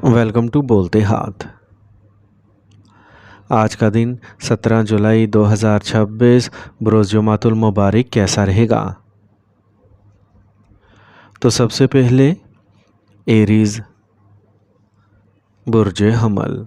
Welcome to بولتے ہاتھ۔ آج کا دن 17 جولائی 2026 بروز جمعۃ المبارک کیسا رہے گا؟ تو سب سے پہلے ایریز برج حمل۔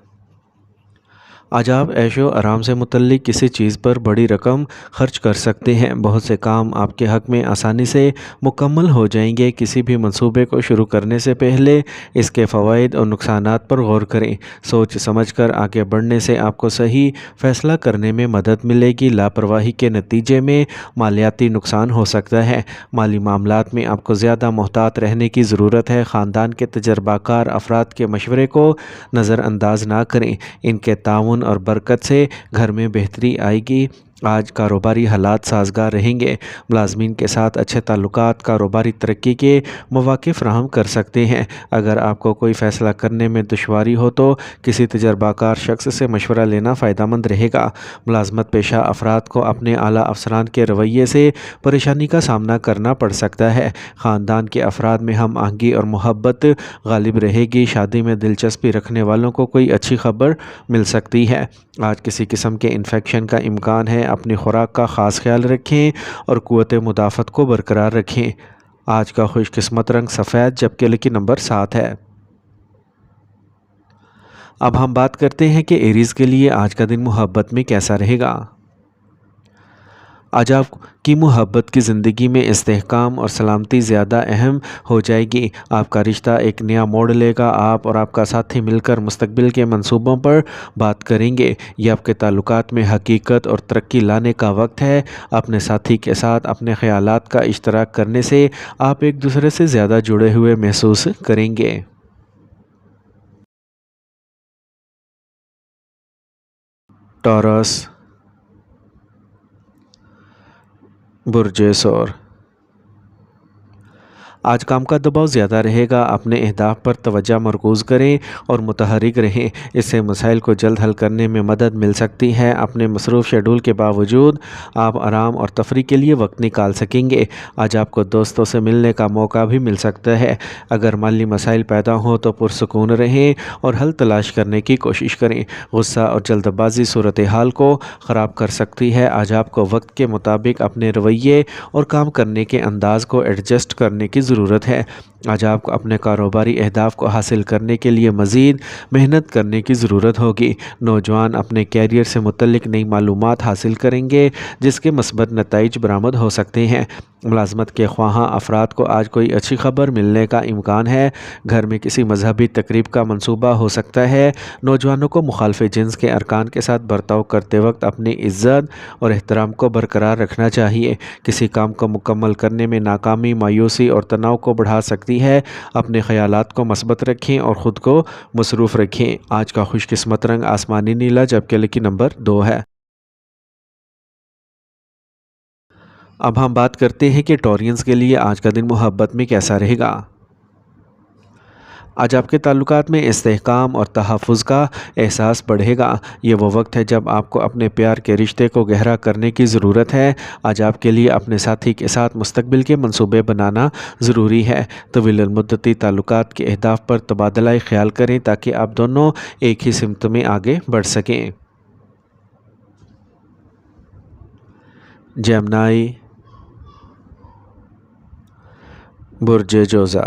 آج آپ عیش و آرام سے متعلق کسی چیز پر بڑی رقم خرچ کر سکتے ہیں۔ بہت سے کام آپ کے حق میں آسانی سے مکمل ہو جائیں گے۔ کسی بھی منصوبے کو شروع کرنے سے پہلے اس کے فوائد اور نقصانات پر غور کریں۔ سوچ سمجھ کر آگے بڑھنے سے آپ کو صحیح فیصلہ کرنے میں مدد ملے گی۔ لاپرواہی کے نتیجے میں مالیاتی نقصان ہو سکتا ہے۔ مالی معاملات میں آپ کو زیادہ محتاط رہنے کی ضرورت ہے۔ خاندان کے تجربہ کار افراد کے مشورے کو نظر انداز نہ کریں۔ ان کے تعاون اور برکت سے گھر میں بہتری آئے گی۔ آج کاروباری حالات سازگار رہیں گے۔ ملازمین کے ساتھ اچھے تعلقات کاروباری ترقی کے مواقع فراہم کر سکتے ہیں۔ اگر آپ کو کوئی فیصلہ کرنے میں دشواری ہو تو کسی تجربہ کار شخص سے مشورہ لینا فائدہ مند رہے گا۔ ملازمت پیشہ افراد کو اپنے اعلیٰ افسران کے رویے سے پریشانی کا سامنا کرنا پڑ سکتا ہے۔ خاندان کے افراد میں ہم آہنگی اور محبت غالب رہے گی۔ شادی میں دلچسپی رکھنے والوں کو کوئی اچھی خبر مل سکتی ہے۔ آج کسی قسم کے انفیکشن کا امکان ہے۔ اپنی خوراک کا خاص خیال رکھیں اور قوت مدافعت کو برقرار رکھیں۔ آج کا خوش قسمت رنگ سفید جبکہ لکی نمبر 7 ہے۔ اب ہم بات کرتے ہیں کہ ایریز کے لیے آج کا دن محبت میں کیسا رہے گا۔ آج آپ کی محبت کی زندگی میں استحکام اور سلامتی زیادہ اہم ہو جائے گی۔ آپ کا رشتہ ایک نیا موڑ لے گا۔ آپ اور آپ کا ساتھی مل کر مستقبل کے منصوبوں پر بات کریں گے۔ یہ آپ کے تعلقات میں حقیقت اور ترقی لانے کا وقت ہے۔ اپنے ساتھی کے ساتھ اپنے خیالات کا اشتراک کرنے سے آپ ایک دوسرے سے زیادہ جڑے ہوئے محسوس کریں گے۔ ٹورس برج سور۔ آج کام کا دباؤ زیادہ رہے گا۔ اپنے اہداف پر توجہ مرکوز کریں اور متحرک رہیں۔ اس سے مسائل کو جلد حل کرنے میں مدد مل سکتی ہے۔ اپنے مصروف شیڈول کے باوجود آپ آرام اور تفریح کے لیے وقت نکال سکیں گے۔ آج آپ کو دوستوں سے ملنے کا موقع بھی مل سکتا ہے۔ اگر مالی مسائل پیدا ہوں تو پرسکون رہیں اور حل تلاش کرنے کی کوشش کریں۔ غصہ اور جلد بازی صورتحال کو خراب کر سکتی ہے۔ آج آپ کو وقت کے مطابق اپنے رویے اور کام کرنے کے انداز کو ایڈجسٹ کرنے کی ضرورت ہے۔ آج آپ کو اپنے کاروباری اہداف کو حاصل کرنے کے لیے مزید محنت کرنے کی ضرورت ہوگی۔ نوجوان اپنے کیریئر سے متعلق نئی معلومات حاصل کریں گے جس کے مثبت نتائج برآمد ہو سکتے ہیں۔ ملازمت کے خواہاں افراد کو آج کوئی اچھی خبر ملنے کا امکان ہے۔ گھر میں کسی مذہبی تقریب کا منصوبہ ہو سکتا ہے۔ نوجوانوں کو مخالف جنس کے ارکان کے ساتھ برتاؤ کرتے وقت اپنی عزت اور احترام کو برقرار رکھنا چاہیے۔ کسی کام کو مکمل کرنے میں ناکامی مایوسی اور تناؤ کو بڑھا سکتی ہے۔ اپنے خیالات کو مثبت رکھیں اور خود کو مصروف رکھیں۔ آج کا خوش قسمت رنگ آسمانی نیلا جبکہ لکی نمبر 2 ہے۔ اب ہم بات کرتے ہیں کہ ٹورینز کے لیے آج کا دن محبت میں کیسا رہے گا۔ آج آپ کے تعلقات میں استحکام اور تحفظ کا احساس بڑھے گا۔ یہ وہ وقت ہے جب آپ کو اپنے پیار کے رشتے کو گہرا کرنے کی ضرورت ہے۔ آج آپ کے لیے اپنے ساتھی کے ساتھ مستقبل کے منصوبے بنانا ضروری ہے۔ طویل المدتی تعلقات کے اہداف پر تبادلہ خیال کریں تاکہ آپ دونوں ایک ہی سمت میں آگے بڑھ سکیں۔ جیمنائی برج جوزا۔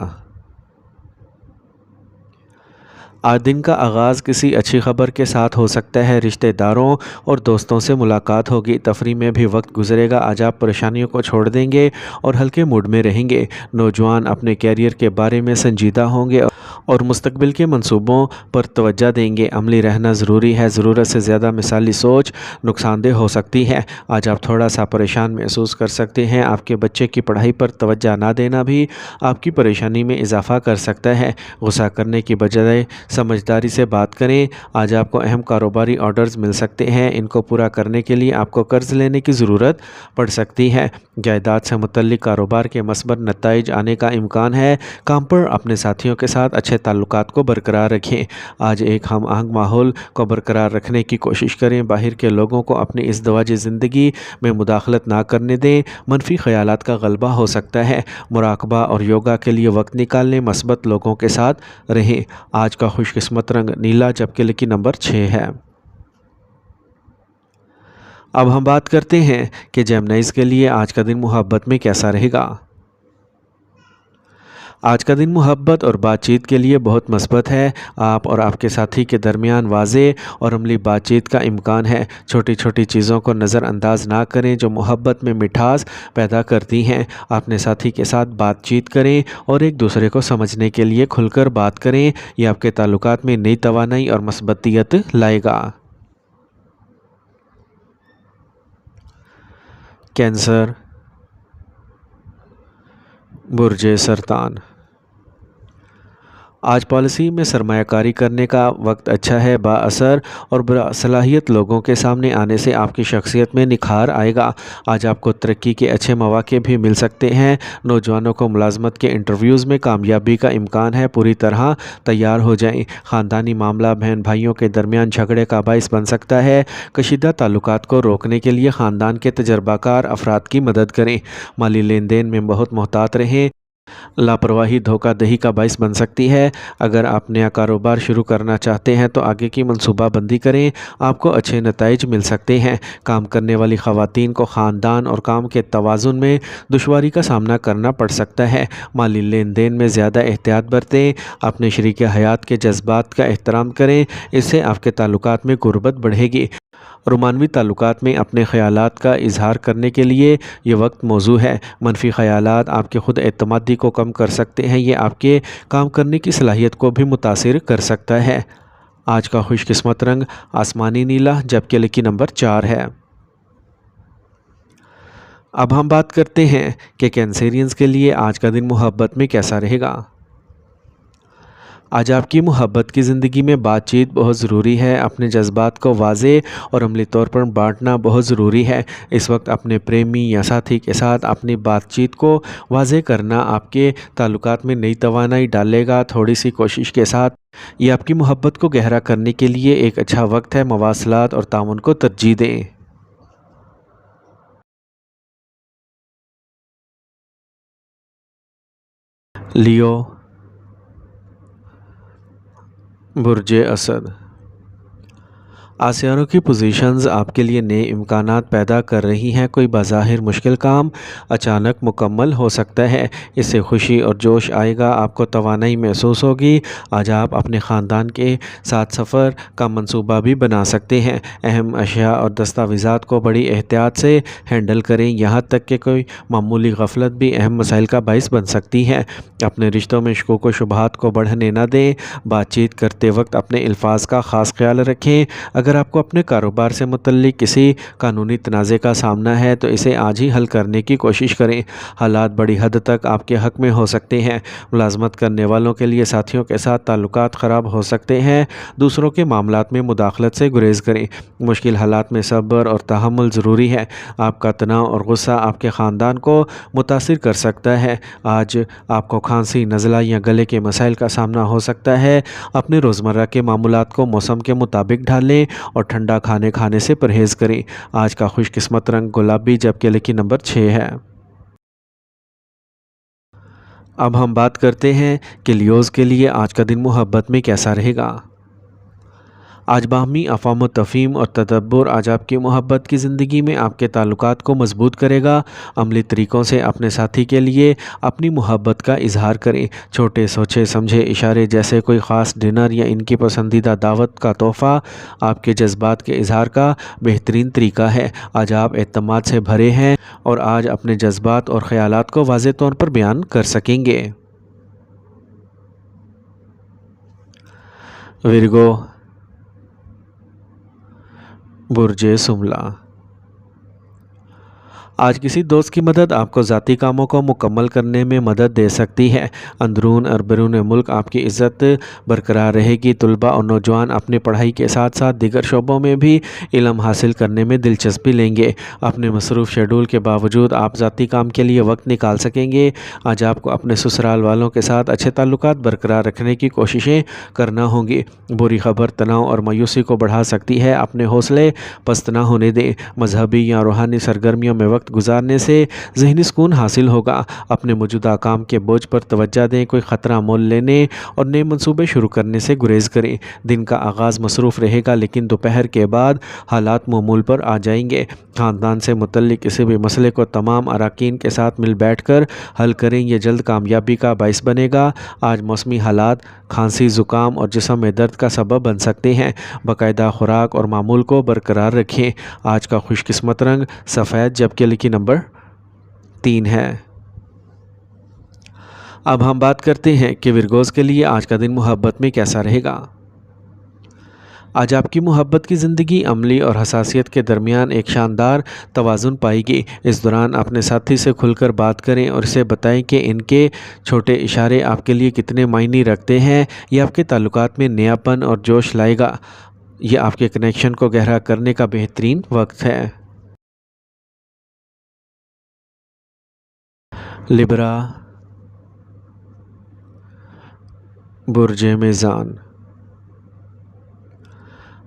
آج دن کا آغاز کسی اچھی خبر کے ساتھ ہو سکتا ہے۔ رشتہ داروں اور دوستوں سے ملاقات ہوگی۔ تفریح میں بھی وقت گزرے گا۔ آج آپ پریشانیوں کو چھوڑ دیں گے اور ہلکے موڈ میں رہیں گے۔ نوجوان اپنے کیریئر کے بارے میں سنجیدہ ہوں گے اور مستقبل کے منصوبوں پر توجہ دیں گے۔ عملی رہنا ضروری ہے۔ ضرورت سے زیادہ مثالی سوچ نقصان دہ ہو سکتی ہے۔ آج آپ تھوڑا سا پریشان محسوس کر سکتے ہیں۔ آپ کے بچے کی پڑھائی پر توجہ نہ دینا بھی آپ کی پریشانی میں اضافہ کر سکتا ہے۔ غصہ کرنے کی بجائے سمجھداری سے بات کریں۔ آج آپ کو اہم کاروباری آرڈرز مل سکتے ہیں۔ ان کو پورا کرنے کے لیے آپ کو قرض لینے کی ضرورت پڑ سکتی ہے۔ جائیداد سے متعلق کاروبار کے مثبت نتائج آنے کا امکان ہے۔ کام پر اپنے ساتھیوں کے ساتھ اچھے سے تعلقات کو برقرار رکھیں۔ آج ایک ہم آہنگ ماحول کو برقرار رکھنے کی کوشش کریں، باہر کے لوگوں کو اپنی ازدواجی زندگی میں مداخلت نہ کرنے دیں، منفی خیالات کا غلبہ ہو سکتا ہے۔ مراقبہ اور یوگا کے لیے وقت نکالنے، مثبت لوگوں کے ساتھ رہیں۔ آج کا خوش قسمت رنگ نیلا جبکہ لکی نمبر 6 ہے۔ اب ہم بات کرتے ہیں کہ جیمنائز کے لیے آج کا دن محبت میں کیسا رہے گا۔ آج کا دن محبت اور بات چیت کے لیے بہت مثبت ہے۔ آپ اور آپ کے ساتھی کے درمیان واضح اور عملی بات چیت کا امکان ہے۔ چھوٹی چھوٹی چیزوں کو نظر انداز نہ کریں جو محبت میں مٹھاس پیدا کرتی ہیں۔ اپنے ساتھی کے ساتھ بات چیت کریں اور ایک دوسرے کو سمجھنے کے لیے کھل کر بات کریں۔ یہ آپ کے تعلقات میں نئی توانائی اور مثبتیت لائے گا۔ کینسر، برج سرطان۔ آج پالیسی میں سرمایہ کاری کرنے کا وقت اچھا ہے۔ با اثر اور صلاحیت لوگوں کے سامنے آنے سے آپ کی شخصیت میں نکھار آئے گا۔ آج آپ کو ترقی کے اچھے مواقع بھی مل سکتے ہیں۔ نوجوانوں کو ملازمت کے انٹرویوز میں کامیابی کا امکان ہے، پوری طرح تیار ہو جائیں۔ خاندانی معاملہ بہن بھائیوں کے درمیان جھگڑے کا باعث بن سکتا ہے۔ کشیدہ تعلقات کو روکنے کے لیے خاندان کے تجربہ کار افراد کی مدد کریں۔ مالی لین دین میں بہت محتاط رہیں۔ لاپرواہی دھوکہ دہی کا باعث بن سکتی ہے۔ اگر آپ نیا کاروبار شروع کرنا چاہتے ہیں تو آگے کی منصوبہ بندی کریں، آپ کو اچھے نتائج مل سکتے ہیں۔ کام کرنے والی خواتین کو خاندان اور کام کے توازن میں دشواری کا سامنا کرنا پڑ سکتا ہے۔ مالی لین دین میں زیادہ احتیاط برتیں۔ اپنے شریک حیات کے جذبات کا احترام کریں، اس سے آپ کے تعلقات میں قربت بڑھے گی۔ رومانوی تعلقات میں اپنے خیالات کا اظہار کرنے کے لیے یہ وقت موزوں ہے۔ منفی خیالات آپ کی خود اعتمادی کو کم کر سکتے ہیں، یہ آپ کے کام کرنے کی صلاحیت کو بھی متاثر کر سکتا ہے۔ آج کا خوش قسمت رنگ آسمانی نیلا جبکہ لکی نمبر 4 ہے۔ اب ہم بات کرتے ہیں کہ کینسیرینز کے لیے آج کا دن محبت میں کیسا رہے گا۔ آج آپ کی محبت کی زندگی میں بات چیت بہت ضروری ہے۔ اپنے جذبات کو واضح اور عملی طور پر بانٹنا بہت ضروری ہے۔ اس وقت اپنے پریمی یا ساتھی کے ساتھ اپنی بات چیت کو واضح کرنا آپ کے تعلقات میں نئی توانائی ڈالے گا۔ تھوڑی سی کوشش کے ساتھ یہ آپ کی محبت کو گہرا کرنے کے لیے ایک اچھا وقت ہے۔ مواصلات اور تعاون کو ترجیح دیں۔ لیو، برج اسد۔ آج سیاروں کی پوزیشنز آپ کے لیے نئے امکانات پیدا کر رہی ہیں۔ کوئی بظاہر مشکل کام اچانک مکمل ہو سکتا ہے، اس سے خوشی اور جوش آئے گا، آپ کو توانائی محسوس ہوگی۔ آج آپ اپنے خاندان کے ساتھ سفر کا منصوبہ بھی بنا سکتے ہیں۔ اہم اشیاء اور دستاویزات کو بڑی احتیاط سے ہینڈل کریں، یہاں تک کہ کوئی معمولی غفلت بھی اہم مسائل کا باعث بن سکتی ہے۔ اپنے رشتوں میں شکوک و شبہات کو بڑھنے نہ دیں۔ بات چیت کرتے وقت اپنے الفاظ کا خاص خیال رکھیں۔ اگر آپ کو اپنے کاروبار سے متعلق کسی قانونی تنازع کا سامنا ہے تو اسے آج ہی حل کرنے کی کوشش کریں۔ حالات بڑی حد تک آپ کے حق میں ہو سکتے ہیں۔ ملازمت کرنے والوں کے لیے ساتھیوں کے ساتھ تعلقات خراب ہو سکتے ہیں۔ دوسروں کے معاملات میں مداخلت سے گریز کریں۔ مشکل حالات میں صبر اور تحمل ضروری ہے۔ آپ کا تناؤ اور غصہ آپ کے خاندان کو متاثر کر سکتا ہے۔ آج آپ کو کھانسی، نزلہ یا گلے کے مسائل کا سامنا ہو سکتا ہے۔ اپنے روزمرہ کے معمولات کو موسم کے مطابق ڈھالیں اور ٹھنڈا کھانے سے پرہیز کریں۔ آج کا خوش قسمت رنگ گلابی جبکہ لکی نمبر 6 ہے۔ اب ہم بات کرتے ہیں کہ لیوز کے لیے آج کا دن محبت میں کیسا رہے گا۔ آج باہمی افہام و تفہیم اور تدبر آج آپ کی محبت کی زندگی میں آپ کے تعلقات کو مضبوط کرے گا۔ عملی طریقوں سے اپنے ساتھی کے لیے اپنی محبت کا اظہار کریں۔ چھوٹے سوچے سمجھے اشارے جیسے کوئی خاص ڈنر یا ان کی پسندیدہ دعوت کا تحفہ آپ کے جذبات کے اظہار کا بہترین طریقہ ہے۔ آج آپ اعتماد سے بھرے ہیں اور آج اپنے جذبات اور خیالات کو واضح طور پر بیان کر سکیں گے۔ ورگو، برج سملا۔ آج کسی دوست کی مدد آپ کو ذاتی کاموں کو مکمل کرنے میں مدد دے سکتی ہے۔ اندرون اور بیرون ملک آپ کی عزت برقرار رہے گی۔ طلباء اور نوجوان اپنی پڑھائی کے ساتھ ساتھ دیگر شعبوں میں بھی علم حاصل کرنے میں دلچسپی لیں گے۔ اپنے مصروف شیڈول کے باوجود آپ ذاتی کام کے لیے وقت نکال سکیں گے۔ آج آپ کو اپنے سسرال والوں کے ساتھ اچھے تعلقات برقرار رکھنے کی کوششیں کرنا ہوں گی۔ بری خبر تناؤ اور مایوسی کو بڑھا سکتی ہے، اپنے حوصلے پست نہ ہونے دیں۔ مذہبی یا روحانی سرگرمیوں میں وقت گزارنے سے ذہنی سکون حاصل ہوگا۔ اپنے موجودہ کام کے بوجھ پر توجہ دیں، کوئی خطرہ مول لینے اور نئے منصوبے شروع کرنے سے گریز کریں۔ دن کا آغاز مصروف رہے گا لیکن دوپہر کے بعد حالات معمول پر آ جائیں گے۔ خاندان سے متعلق کسی بھی مسئلے کو تمام اراکین کے ساتھ مل بیٹھ کر حل کریں، یہ جلد کامیابی کا باعث بنے گا۔ آج موسمی حالات کھانسی، زکام اور جسم میں درد کا سبب بن سکتے ہیں۔ باقاعدہ خوراک اور معمول کو برقرار رکھیں۔ آج کا خوش قسمت رنگ سفید جبکہ لکی نمبر 3 ہے۔ اب ہم بات کرتے ہیں کہ ورگوز کے لیے آج کا دن محبت میں کیسا رہے گا۔ آج آپ کی محبت کی زندگی عملی اور حساسیت کے درمیان ایک شاندار توازن پائے گی۔ اس دوران اپنے ساتھی سے کھل کر بات کریں اور اسے بتائیں کہ ان کے چھوٹے اشارے آپ کے لیے کتنے معنی رکھتے ہیں۔ یہ آپ کے تعلقات میں نیا پن اور جوش لائے گا۔ یہ آپ کے کنیکشن کو گہرا کرنے کا بہترین وقت ہے۔ لبرا، برج میزان،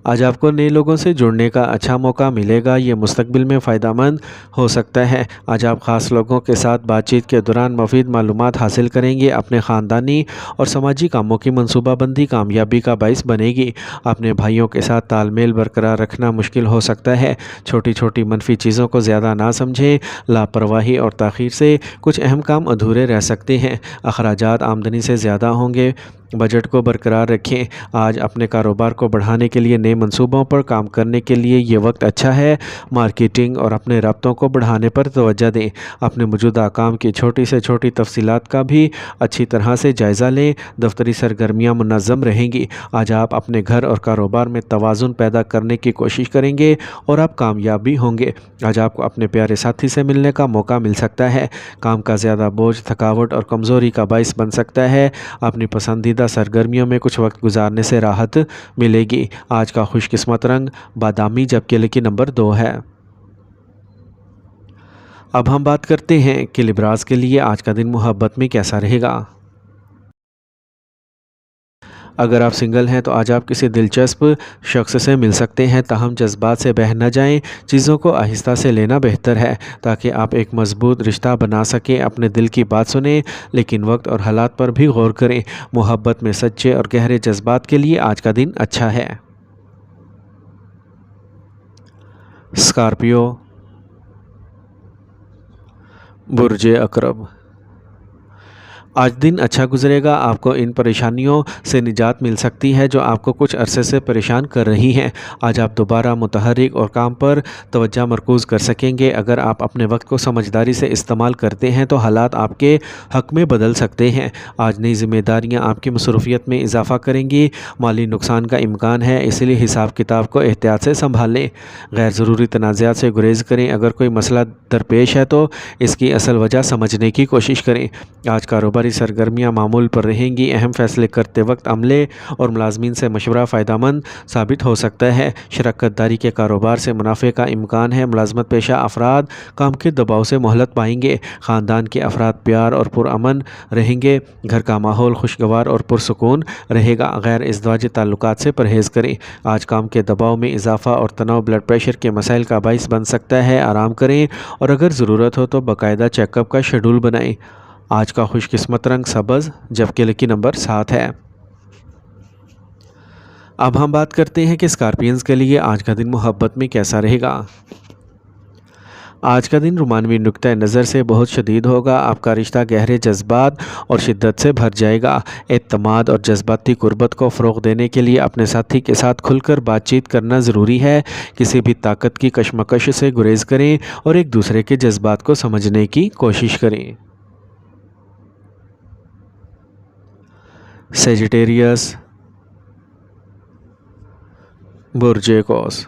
آج آپ کو نئے لوگوں سے جڑنے کا اچھا موقع ملے گا۔ یہ مستقبل میں فائدہ مند ہو سکتا ہے۔ آج آپ خاص لوگوں کے ساتھ بات چیت کے دوران مفید معلومات حاصل کریں گے۔ اپنے خاندانی اور سماجی کاموں کی منصوبہ بندی کامیابی کا باعث بنے گی۔ اپنے بھائیوں کے ساتھ تال میل برقرار رکھنا مشکل ہو سکتا ہے۔ چھوٹی چھوٹی منفی چیزوں کو زیادہ نہ سمجھیں۔ لاپرواہی اور تاخیر سے کچھ اہم کام ادھورے رہ سکتے ہیں۔ اخراجات آمدنی سے زیادہ ہوں گے۔ بجٹ کو برقرار رکھیں۔ آج اپنے کاروبار کو بڑھانے کے لیے نئے منصوبوں پر کام کرنے کے لیے یہ وقت اچھا ہے۔ مارکیٹنگ اور اپنے رابطوں کو بڑھانے پر توجہ دیں۔ اپنے موجودہ کام کی چھوٹی سے چھوٹی تفصیلات کا بھی اچھی طرح سے جائزہ لیں۔ دفتری سرگرمیاں منظم رہیں گی۔ آج آپ اپنے گھر اور کاروبار میں توازن پیدا کرنے کی کوشش کریں گے اور آپ کامیاب بھی ہوں گے۔ آج آپ کو اپنے پیارے ساتھی سے ملنے کا موقع مل سکتا ہے۔ کام کا زیادہ بوجھ تھکاوٹ اور کمزوری کا باعث بن سکتا ہے۔ اپنی پسندیدہ سرگرمیوں میں کچھ وقت گزارنے سے راحت ملے گی۔ آج کا خوش قسمت رنگ بادامی جبکہ لکی نمبر 2 ہے۔ اب ہم بات کرتے ہیں کہ لبراز کے لیے آج کا دن محبت میں کیسا رہے گا۔ اگر آپ سنگل ہیں تو آج آپ کسی دلچسپ شخص سے مل سکتے ہیں، تاہم جذبات سے بہہ نہ جائیں۔ چیزوں کو آہستہ سے لینا بہتر ہے تاکہ آپ ایک مضبوط رشتہ بنا سکیں۔ اپنے دل کی بات سنیں لیکن وقت اور حالات پر بھی غور کریں۔ محبت میں سچے اور گہرے جذبات کے لیے آج کا دن اچھا ہے۔ اسکارپیو، برج عقرب، آج دن اچھا گزرے گا۔ آپ کو ان پریشانیوں سے نجات مل سکتی ہے جو آپ کو کچھ عرصے سے پریشان کر رہی ہیں۔ آج آپ دوبارہ متحرک اور کام پر توجہ مرکوز کر سکیں گے۔ اگر آپ اپنے وقت کو سمجھداری سے استعمال کرتے ہیں تو حالات آپ کے حق میں بدل سکتے ہیں۔ آج نئی ذمہ داریاں آپ کی مصروفیت میں اضافہ کریں گی۔ مالی نقصان کا امکان ہے، اس لیے حساب کتاب کو احتیاط سے سنبھالیں۔ غیر ضروری تنازعات سے گریز کریں۔ اگر کوئی مسئلہ درپیش ہے تو اس کی اصل وجہ سمجھنے کی کوشش کریں۔ آج کاروباری سرگرمیاں معمول پر رہیں گی۔ اہم فیصلے کرتے وقت عملے اور ملازمین سے مشورہ فائدہ مند ثابت ہو سکتا ہے۔ شراکت داری کے کاروبار سے منافع کا امکان ہے۔ ملازمت پیشہ افراد کام کے دباؤ سے مہلت پائیں گے۔ خاندان کے افراد پیار اور پرامن رہیں گے۔ گھر کا ماحول خوشگوار اور پرسکون رہے گا۔ غیر ازدواجی تعلقات سے پرہیز کریں۔ آج کام کے دباؤ میں اضافہ اور تناؤ بلڈ پریشر کے مسائل کا باعث بن سکتا ہے۔ آرام کریں اور اگر ضرورت ہو تو باقاعدہ چیک اپ کا شیڈول بنائیں۔ آج کا خوش قسمت رنگ سبز جبکہ لکی نمبر 7 ہے۔ اب ہم بات کرتے ہیں کہ اسکارپینز کے لیے آج کا دن محبت میں کیسا رہے گا۔ آج کا دن رومانوی نقطہ نظر سے بہت شدید ہوگا۔ آپ کا رشتہ گہرے جذبات اور شدت سے بھر جائے گا۔ اعتماد اور جذباتی قربت کو فروغ دینے کے لیے اپنے ساتھی کے ساتھ کھل کر بات چیت کرنا ضروری ہے۔ کسی بھی طاقت کی کشمکش سے گریز کریں اور ایک دوسرے کے جذبات کو سمجھنے کی کوشش کریں۔ سیجیٹیریس، برج قوس،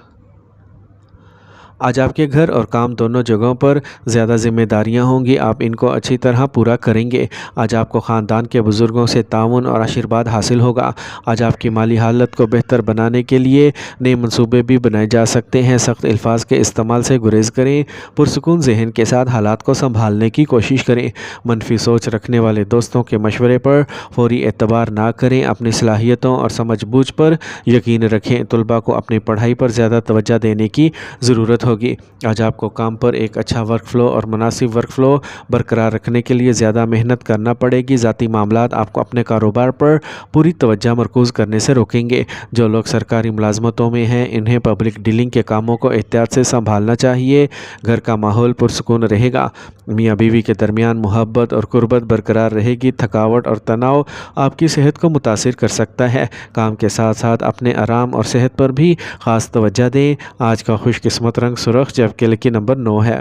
آج آپ کے گھر اور کام دونوں جگہوں پر زیادہ ذمہ داریاں ہوں گی، آپ ان کو اچھی طرح پورا کریں گے۔ آج آپ کو خاندان کے بزرگوں سے تعاون اور آشیرواد حاصل ہوگا۔ آج آپ کی مالی حالت کو بہتر بنانے کے لیے نئے منصوبے بھی بنائے جا سکتے ہیں۔ سخت الفاظ کے استعمال سے گریز کریں، پرسکون ذہن کے ساتھ حالات کو سنبھالنے کی کوشش کریں۔ منفی سوچ رکھنے والے دوستوں کے مشورے پر فوری اعتبار نہ کریں، اپنی صلاحیتوں اور سمجھ بوجھ پر یقین رکھیں۔ طلباء کو اپنی پڑھائی پر زیادہ توجہ دینے کی ضرورت ہوگی۔ آج آپ کو کام پر ایک اچھا ورک فلو اور مناسب ورک فلو برقرار رکھنے کے لیے زیادہ محنت کرنا پڑے گی۔ ذاتی معاملات آپ کو اپنے کاروبار پر پوری توجہ مرکوز کرنے سے روکیں گے۔ جو لوگ سرکاری ملازمتوں میں ہیں انہیں پبلک ڈیلنگ کے کاموں کو احتیاط سے سنبھالنا چاہیے۔ گھر کا ماحول پرسکون رہے گا، میاں بیوی کے درمیان محبت اور قربت برقرار رہے گی۔ تھکاوٹ اور تناؤ آپ کی صحت کو متاثر کر سکتا ہے، کام کے ساتھ ساتھ اپنے آرام اور صحت پر بھی خاص توجہ دیں۔ آج کا خوش قسمت رنگ سرخ جبکہ لکی نمبر 9 ہے۔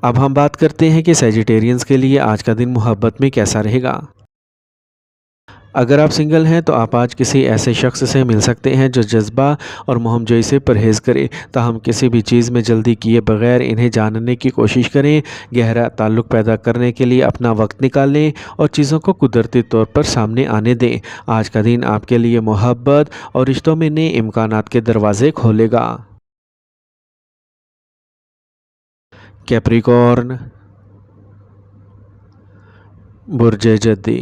اب ہم بات کرتے ہیں کہ سیجیٹیرینز کے لیے آج کا دن محبت میں کیسا رہے گا۔ اگر آپ سنگل ہیں تو آپ آج کسی ایسے شخص سے مل سکتے ہیں جو جذبہ اور مہم جوئی سے پرہیز کرے، تاہم کسی بھی چیز میں جلدی کیے بغیر انہیں جاننے کی کوشش کریں۔ گہرا تعلق پیدا کرنے کے لیے اپنا وقت نکالیں اور چیزوں کو قدرتی طور پر سامنے آنے دیں۔ آج کا دن آپ کے لیے محبت اور رشتوں میں نئے امکانات کے دروازے کھولے گا۔ کیپریکارن، برج جدی۔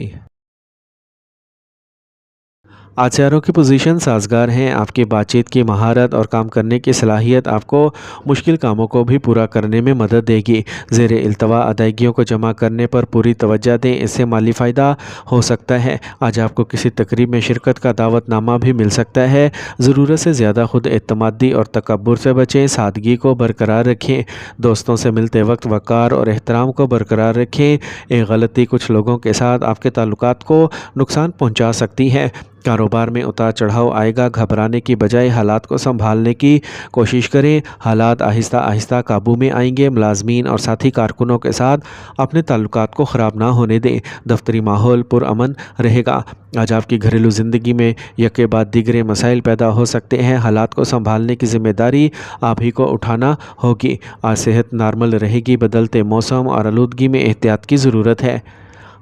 آج سیاروں کی پوزیشن سازگار ہیں۔ آپ کی بات چیت کی مہارت اور کام کرنے کی صلاحیت آپ کو مشکل کاموں کو بھی پورا کرنے میں مدد دے گی۔ زیر التوا ادائیگیوں کو جمع کرنے پر پوری توجہ دیں، اس سے مالی فائدہ ہو سکتا ہے۔ آج آپ کو کسی تقریب میں شرکت کا دعوت نامہ بھی مل سکتا ہے۔ ضرورت سے زیادہ خود اعتمادی اور تکبر سے بچیں، سادگی کو برقرار رکھیں۔ دوستوں سے ملتے وقت وقار اور احترام کو برقرار رکھیں۔ ایک غلطی کچھ لوگوں کے ساتھ آپ کے تعلقات کو نقصان پہنچا سکتی ہے۔ کاروبار میں اتار چڑھاؤ آئے گا، گھبرانے کی بجائے حالات کو سنبھالنے کی کوشش کریں۔ حالات آہستہ آہستہ قابو میں آئیں گے۔ ملازمین اور ساتھی کارکنوں کے ساتھ اپنے تعلقات کو خراب نہ ہونے دیں۔ دفتری ماحول پرامن رہے گا۔ آج آپ کی گھریلو زندگی میں یکے بعد دیگرے مسائل پیدا ہو سکتے ہیں۔ حالات کو سنبھالنے کی ذمہ داری آپ ہی کو اٹھانا ہوگی۔ آج صحت نارمل رہے گی، بدلتے موسم اور آلودگی میں احتیاط کی ضرورت ہے۔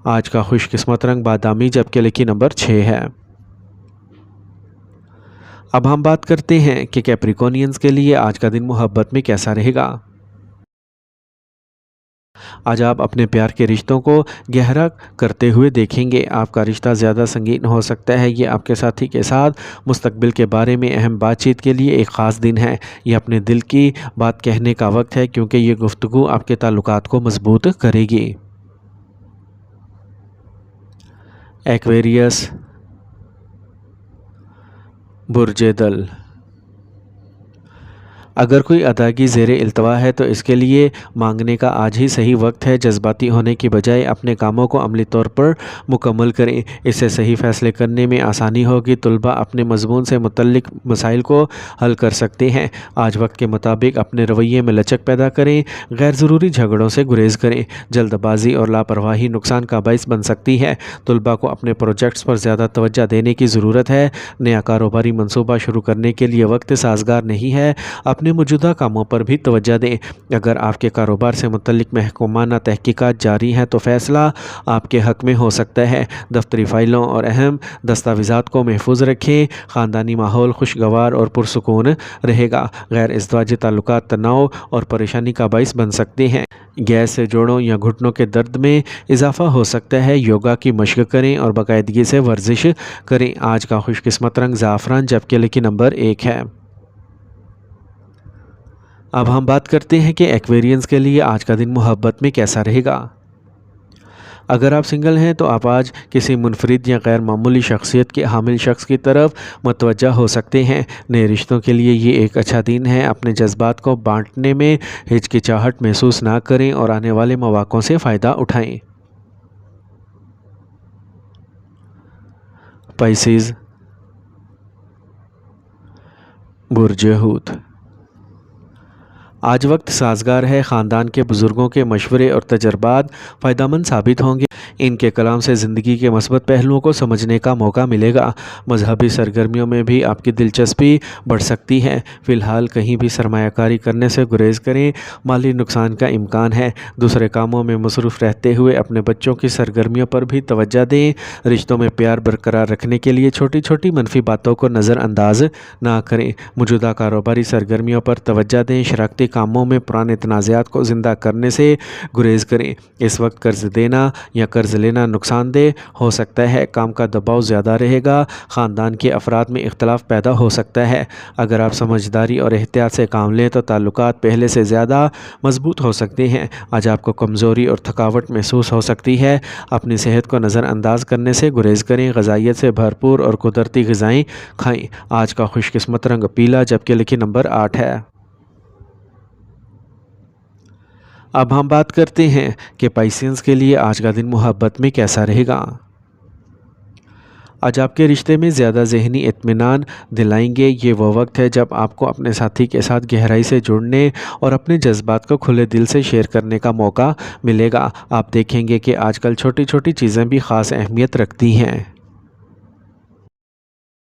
آج کا خوش قسمت رنگ بادامی جبکہ لکی نمبر 6 ہے۔ اب ہم بات کرتے ہیں کہ کیپریکونینز کے لیے آج کا دن محبت میں کیسا رہے گا۔ آج آپ اپنے پیار کے رشتوں کو گہرا کرتے ہوئے دیکھیں گے۔ آپ کا رشتہ زیادہ سنگین ہو سکتا ہے۔ یہ آپ کے ساتھی کے ساتھ مستقبل کے بارے میں اہم بات چیت کے لیے ایک خاص دن ہے۔ یہ اپنے دل کی بات کہنے کا وقت ہے کیونکہ یہ گفتگو آپ کے تعلقات کو مضبوط کرے گی۔ ایکویریس، برج دل۔ اگر کوئی ادائیگی زیر التوا ہے تو اس کے لیے مانگنے کا آج ہی صحیح وقت ہے۔ جذباتی ہونے کی بجائے اپنے کاموں کو عملی طور پر مکمل کریں، اس سے صحیح فیصلے کرنے میں آسانی ہوگی۔ طلباء اپنے مضمون سے متعلق مسائل کو حل کر سکتے ہیں۔ آج وقت کے مطابق اپنے رویے میں لچک پیدا کریں، غیر ضروری جھگڑوں سے گریز کریں۔ جلد بازی اور لاپرواہی نقصان کا باعث بن سکتی ہے۔ طلباء کو اپنے پروجیکٹس پر زیادہ توجہ دینے کی ضرورت ہے۔ نیا کاروباری منصوبہ شروع کرنے کے لیے وقت سازگار نہیں ہے۔ اپنے موجودہ کاموں پر بھی توجہ دیں۔ اگر آپ کے کاروبار سے متعلق محکمانہ تحقیقات جاری ہیں تو فیصلہ آپ کے حق میں ہو سکتا ہے۔ دفتری فائلوں اور اہم دستاویزات کو محفوظ رکھیں۔ خاندانی ماحول خوشگوار اور پرسکون رہے گا۔ غیر ازدواجی تعلقات تناؤ اور پریشانی کا باعث بن سکتے ہیں۔ گیس سے جوڑوں یا گھٹنوں کے درد میں اضافہ ہو سکتا ہے۔ یوگا کی مشق کریں اور باقاعدگی سے ورزش کریں۔ آج کا خوش قسمت رنگ زعفران جبکہ لکی نمبر 1 ہے۔ اب ہم بات کرتے ہیں کہ ایکویرینز کے لیے آج کا دن محبت میں کیسا رہے گا۔ اگر آپ سنگل ہیں تو آپ آج کسی منفرد یا غیر معمولی شخصیت کے حامل شخص کی طرف متوجہ ہو سکتے ہیں۔ نئے رشتوں کے لیے یہ ایک اچھا دن ہے۔ اپنے جذبات کو بانٹنے میں ہچکچاہٹ محسوس نہ کریں اور آنے والے مواقعوں سے فائدہ اٹھائیں۔ پائسیز، برج حوت۔ آج وقت سازگار ہے۔ خاندان کے بزرگوں کے مشورے اور تجربات فائدہ مند ثابت ہوں گے۔ ان کے کلام سے زندگی کے مثبت پہلوؤں کو سمجھنے کا موقع ملے گا۔ مذہبی سرگرمیوں میں بھی آپ کی دلچسپی بڑھ سکتی ہے۔ فی الحال کہیں بھی سرمایہ کاری کرنے سے گریز کریں، مالی نقصان کا امکان ہے۔ دوسرے کاموں میں مصروف رہتے ہوئے اپنے بچوں کی سرگرمیوں پر بھی توجہ دیں۔ رشتوں میں پیار برقرار رکھنے کے لیے چھوٹی چھوٹی منفی باتوں کو نظر انداز نہ کریں۔ موجودہ کاروباری سرگرمیوں پر توجہ دیں۔ شراکتی کاموں میں پرانے تنازعات کو زندہ کرنے سے گریز کریں۔ اس وقت قرض دینا یا قرض لینا نقصان دہ ہو سکتا ہے۔ کام کا دباؤ زیادہ رہے گا۔ خاندان کے افراد میں اختلاف پیدا ہو سکتا ہے۔ اگر آپ سمجھداری اور احتیاط سے کام لیں تو تعلقات پہلے سے زیادہ مضبوط ہو سکتے ہیں۔ آج آپ کو کمزوری اور تھکاوٹ محسوس ہو سکتی ہے۔ اپنی صحت کو نظر انداز کرنے سے گریز کریں۔ غذائیت سے بھرپور اور قدرتی غذائیں کھائیں۔ آج کا خوش قسمت رنگ پیلا جبکہ لکی نمبر 8 ہے۔ اب ہم بات کرتے ہیں کہ پائسینز کے لیے آج کا دن محبت میں کیسا رہے گا۔ آج آپ کے رشتے میں زیادہ ذہنی اطمینان دلائیں گے۔ یہ وہ وقت ہے جب آپ کو اپنے ساتھی کے ساتھ گہرائی سے جڑنے اور اپنے جذبات کو کھلے دل سے شیئر کرنے کا موقع ملے گا۔ آپ دیکھیں گے کہ آج کل چھوٹی چھوٹی چیزیں بھی خاص اہمیت رکھتی ہیں۔